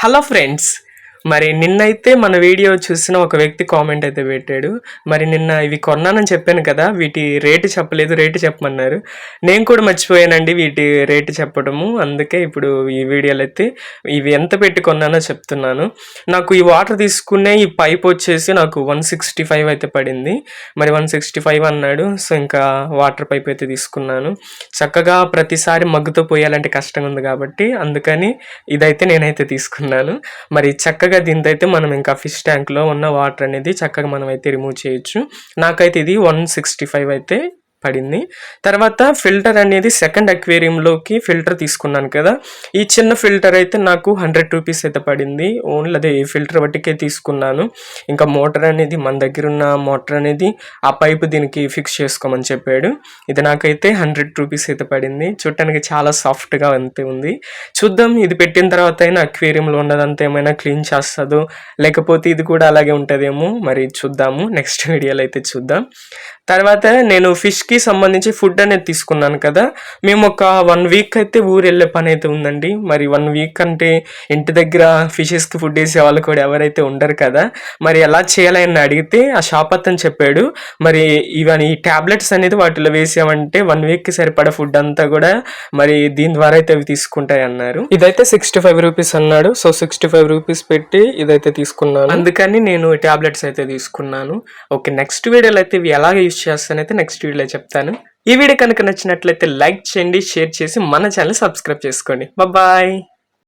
Hello friends, మరి నిన్నైతే మన వీడియో చూసిన ఒక వ్యక్తి కామెంట్ అయితే పెట్టాడు. మరి నిన్న ఇవి కొన్నానని చెప్పాను కదా, వీటి రేటు చెప్పలేదు, రేటు చెప్పమన్నారు. నేను కూడా మర్చిపోయానండి వీటి రేటు చెప్పడము. అందుకే ఇప్పుడు ఈ వీడియోలో అయితే ఇవి ఎంత పెట్టి కొన్నానో చెప్తున్నాను. నాకు ఈ వాటర్ తీసుకునే ఈ పైప్ వచ్చేసి నాకు 165 అయితే పడింది. మరి 165 అన్నాడు. సో ఇంకా వాటర్ పైప్ అయితే తీసుకున్నాను. చక్కగా ప్రతిసారి మగ్గుతో పోయాలంటే కష్టంగా ఉంది కాబట్టి అందుకని ఇదైతే నేనైతే తీసుకున్నాను. మరి చక్కగా దీంతో అయితే మనం ఇంకా ఫిష్ ట్యాంక్లో ఉన్న వాటర్ అనేది చక్కగా మనం అయితే రిమూవ్ చేయొచ్చు. నాకైతే ఇది 165 అయితే పడింది. తర్వాత ఫిల్టర్ అనేది సెకండ్ అక్వేరియంలోకి ఫిల్టర్ తీసుకున్నాను కదా, ఈ చిన్న ఫిల్టర్ అయితే నాకు 100 రూపీస్ అయితే పడింది. ఓన్లీ అదే ఫిల్టర్ బట్టికే తీసుకున్నాను. ఇంకా మోటార్ అనేది మన దగ్గర ఉన్న మోటార్ అనేది ఆ పైపు దీనికి ఫిక్స్ చేసుకోమని చెప్పాడు. ఇది నాకైతే 100 రూపీస్ అయితే పడింది. చూడటానికి చాలా సాఫ్ట్గా అంతే ఉంది. చూద్దాం ఇది పెట్టిన తర్వాత అయినా అక్వేరియంలో ఉన్నదంతా ఏమైనా క్లీన్ చేస్తుందో లేకపోతే ఇది కూడా అలాగే ఉంటుందేమో మరి చూద్దాము. నెక్స్ట్ వీడియోలో అయితే చూద్దాం. తర్వాత నేను ఫిష్కి సంబంధించి ఫుడ్ అనేది తీసుకున్నాను కదా, మేము ఒక 1 వీక్ అయితే ఊరు వెళ్ళే పని అయితే ఉందండి. మరి 1 వీక్ అంటే ఇంటి దగ్గర ఫిషెస్కి ఫుడ్ వేసే వాళ్ళు కూడా ఎవరైతే ఉండరు కదా, మరి ఎలా చేయాలని అడిగితే ఆ షాప్ అతను చెప్పాడు. మరి ఇవన్నీ ఈ ట్యాబ్లెట్స్ అనేది వాటిలో వేసామంటే 1 వీక్కి సరిపడా ఫుడ్ అంతా కూడా మరి దీని ద్వారా అయితే అవి తీసుకుంటాయి అన్నారు. ఇదైతే 65 రూపీస్ అన్నాడు. సో 65 రూపీస్ పెట్టి ఇదైతే తీసుకున్నాను. అందుకని నేను ట్యాబ్లెట్స్ అయితే తీసుకున్నాను. ఓకే, నెక్స్ట్ వీడియోలో అయితే ఇవి ఎలా యూజ్ చేస్తానైతే నెక్స్ట్ వీడియోలో చెప్తాను. ఈ వీడియో కనుక నచ్చినట్లయితే లైక్ చేయండి, షేర్ చేసి మన ఛానల్ సబ్స్క్రైబ్ చేసుకోండి. బాయ్.